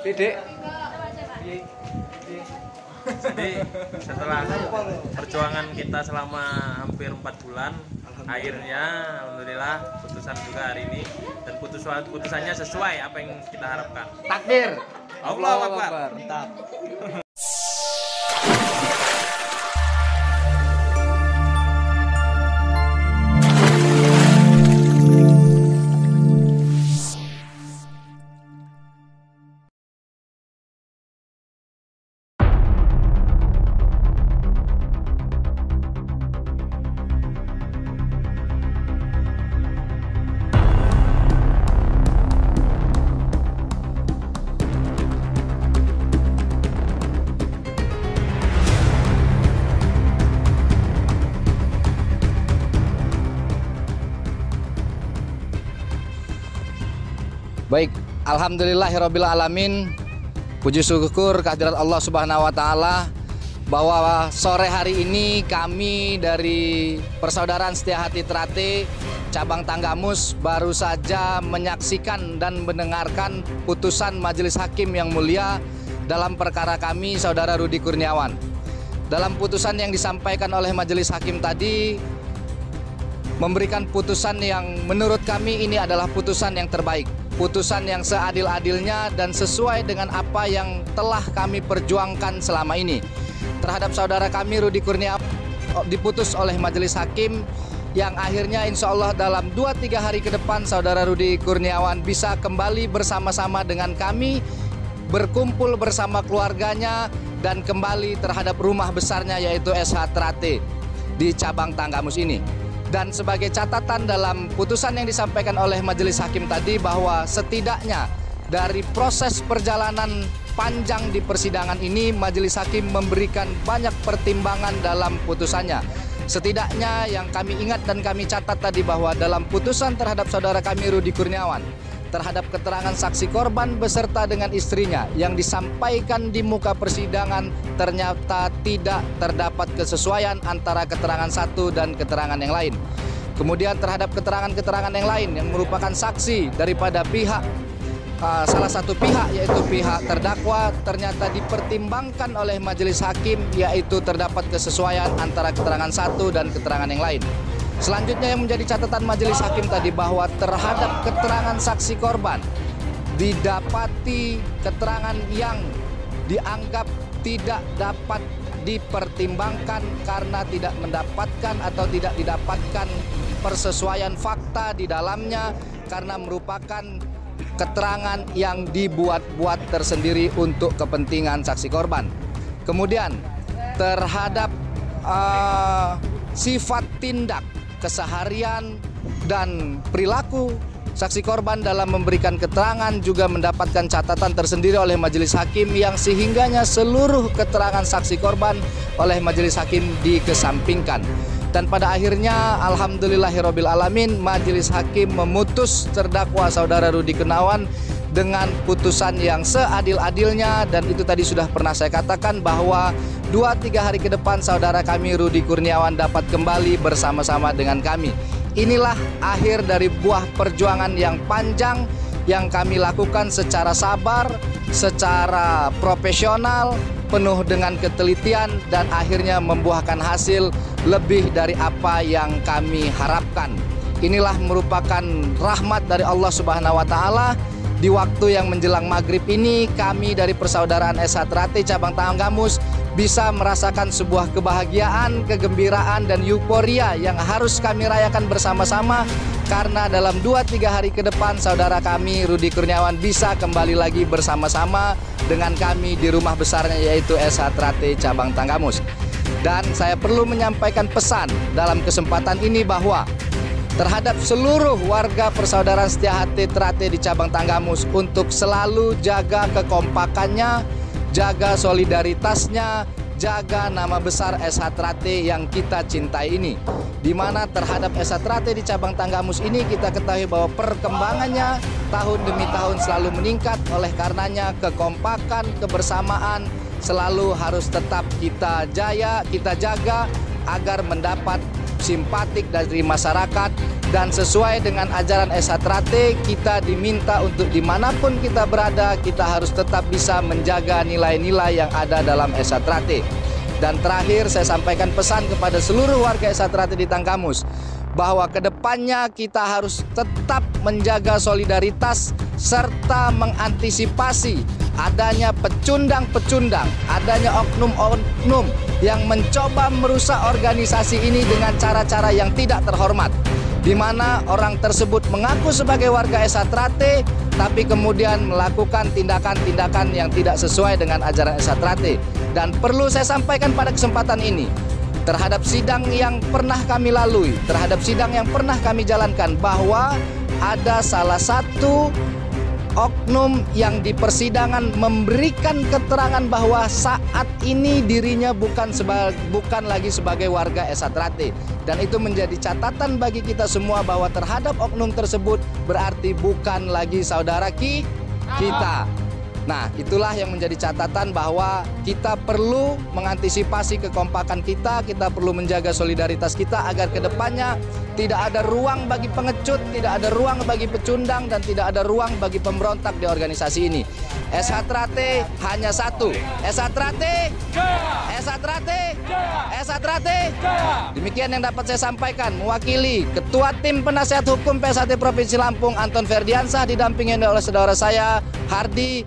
Dek. Jadi setelah perjuangan kita selama hampir 4 bulan, akhirnya alhamdulillah putusan juga hari ini, dan putusannya sesuai apa yang kita harapkan. Takbir. Allahu Akbar. Mantap. Baik, alhamdulillahirabbil alamin. Puji syukur kehadirat Allah Subhanahu wa taala bahwa sore hari ini kami dari Persaudaraan Setia Hati Trate cabang Tanggamus baru saja menyaksikan dan mendengarkan putusan Majelis Hakim yang mulia dalam perkara kami Saudara Rudi Kurniawan. Dalam putusan yang disampaikan oleh Majelis Hakim tadi memberikan putusan yang menurut kami ini adalah putusan yang terbaik. Putusan yang seadil-adilnya dan sesuai dengan apa yang telah kami perjuangkan selama ini. Terhadap saudara kami Rudi Kurniawan diputus oleh Majelis Hakim yang akhirnya insya Allah dalam 2-3 hari ke depan saudara Rudi Kurniawan bisa kembali bersama-sama dengan kami, berkumpul bersama keluarganya dan kembali terhadap rumah besarnya yaitu SH Trate di cabang Tanggamus ini. Dan sebagai catatan dalam putusan yang disampaikan oleh Majelis Hakim tadi bahwa setidaknya dari proses perjalanan panjang di persidangan ini Majelis Hakim memberikan banyak pertimbangan dalam putusannya. Setidaknya yang kami ingat dan kami catat tadi bahwa dalam putusan terhadap saudara kami Rudi Kurniawan terhadap keterangan saksi korban beserta dengan istrinya yang disampaikan di muka persidangan ternyata tidak terdapat kesesuaian antara keterangan satu dan keterangan yang lain. Kemudian terhadap keterangan-keterangan yang lain yang merupakan saksi daripada pihak salah satu pihak yaitu pihak terdakwa ternyata dipertimbangkan oleh Majelis Hakim yaitu terdapat kesesuaian antara keterangan satu dan keterangan yang lain. Selanjutnya yang menjadi catatan Majelis Hakim tadi bahwa terhadap keterangan saksi korban didapati keterangan yang dianggap tidak dapat dipertimbangkan karena tidak mendapatkan atau tidak didapatkan persesuaian fakta di dalamnya karena merupakan keterangan yang dibuat-buat tersendiri untuk kepentingan saksi korban. Kemudian terhadap sifat tindak keseharian dan perilaku saksi korban dalam memberikan keterangan juga mendapatkan catatan tersendiri oleh Majelis Hakim yang sehingganya seluruh keterangan saksi korban oleh Majelis Hakim dikesampingkan. Dan pada akhirnya alhamdulillahirabbil alamin Majelis Hakim memutus terdakwa saudara Rudi Kurniawan dengan putusan yang seadil-adilnya, dan itu tadi sudah pernah saya katakan bahwa 2-3 hari ke depan saudara kami Rudi Kurniawan dapat kembali bersama-sama dengan kami. Inilah akhir dari buah perjuangan yang panjang yang kami lakukan secara sabar, secara profesional, penuh dengan ketelitian dan akhirnya membuahkan hasil lebih dari apa yang kami harapkan. Inilah merupakan rahmat dari Allah Subhanahu wa taala. Di waktu yang menjelang maghrib ini kami dari Persaudaraan SH Trate cabang Tanggamus bisa merasakan sebuah kebahagiaan, kegembiraan dan euforia yang harus kami rayakan bersama-sama karena dalam 2-3 hari ke depan saudara kami Rudi Kurniawan bisa kembali lagi bersama-sama dengan kami di rumah besarnya yaitu SH Trate cabang Tanggamus. Dan saya perlu menyampaikan pesan dalam kesempatan ini bahwa terhadap seluruh warga Persaudaraan Setia Hati Trate di cabang Tanggamus untuk selalu jaga kekompakannya, jaga solidaritasnya, jaga nama besar SH Trate yang kita cintai ini. Di mana terhadap SH Trate di cabang Tanggamus ini kita ketahui bahwa perkembangannya tahun demi tahun selalu meningkat, oleh karenanya kekompakan, kebersamaan selalu harus tetap kita jaga agar mendapat simpatik dari masyarakat, dan sesuai dengan ajaran Esatrate, kita diminta untuk dimanapun kita berada, kita harus tetap bisa menjaga nilai-nilai yang ada dalam Esatrate. Dan terakhir saya sampaikan pesan kepada seluruh warga Esatrate di Tanggamus, bahwa kedepannya kita harus tetap menjaga solidaritas serta mengantisipasi adanya pecundang-pecundang, adanya oknum-oknum yang mencoba merusak organisasi ini dengan cara-cara yang tidak terhormat, di mana orang tersebut mengaku sebagai warga Esatrate tapi kemudian melakukan tindakan-tindakan yang tidak sesuai dengan ajaran Esatrate. Dan perlu saya sampaikan pada kesempatan ini, terhadap sidang yang pernah kami lalui, terhadap sidang yang pernah kami jalankan, bahwa ada salah satu oknum yang di persidangan memberikan keterangan bahwa saat ini dirinya bukan lagi sebagai warga Esatrate, dan itu menjadi catatan bagi kita semua bahwa terhadap oknum tersebut berarti bukan lagi saudara kita. Nah, itulah yang menjadi catatan bahwa kita perlu mengantisipasi kekompakan kita perlu menjaga solidaritas kita agar kedepannya tidak ada ruang bagi pengecut, tidak ada ruang bagi pecundang, dan tidak ada ruang bagi pemberontak di organisasi ini. Esatrate hanya satu. Esatrate, Esatrate, Esatrate. Demikian yang dapat saya sampaikan mewakili Ketua Tim Penasehat Hukum PSHT Provinsi Lampung, Anton Ferdiansah, didampingi oleh saudara saya Hardi,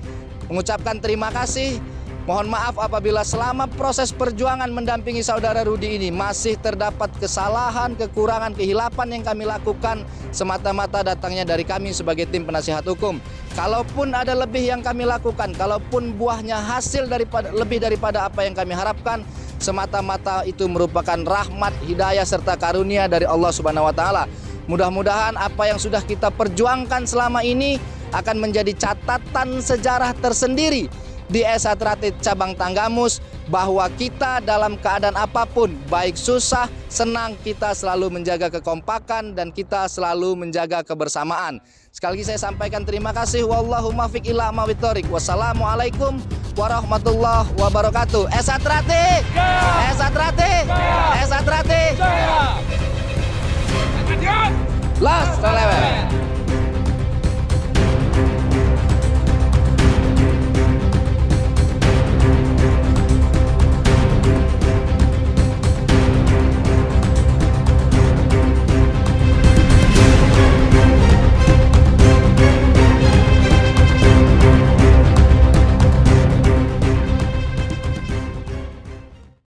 mengucapkan terima kasih. Mohon maaf apabila selama proses perjuangan mendampingi saudara Rudi ini masih terdapat kesalahan, kekurangan, kehilapan yang kami lakukan, semata-mata datangnya dari kami sebagai tim penasihat hukum. Kalaupun ada lebih yang kami lakukan, kalaupun buahnya hasil lebih daripada apa yang kami harapkan, semata-mata itu merupakan rahmat, hidayah, serta karunia dari Allah Subhanahu wa Ta'ala. Mudah-mudahan apa yang sudah kita perjuangkan selama ini akan menjadi catatan sejarah tersendiri di Esatrate Cabang Tanggamus, bahwa kita dalam keadaan apapun, baik susah, senang, kita selalu menjaga kekompakan dan kita selalu menjaga kebersamaan. Sekali lagi saya sampaikan terima kasih. Wallahu muwaffiq ila aqwamit thoriq. Wassalamualaikum warahmatullahi wabarakatuh. Esatrate, Esatrate, Esatrate. Last level.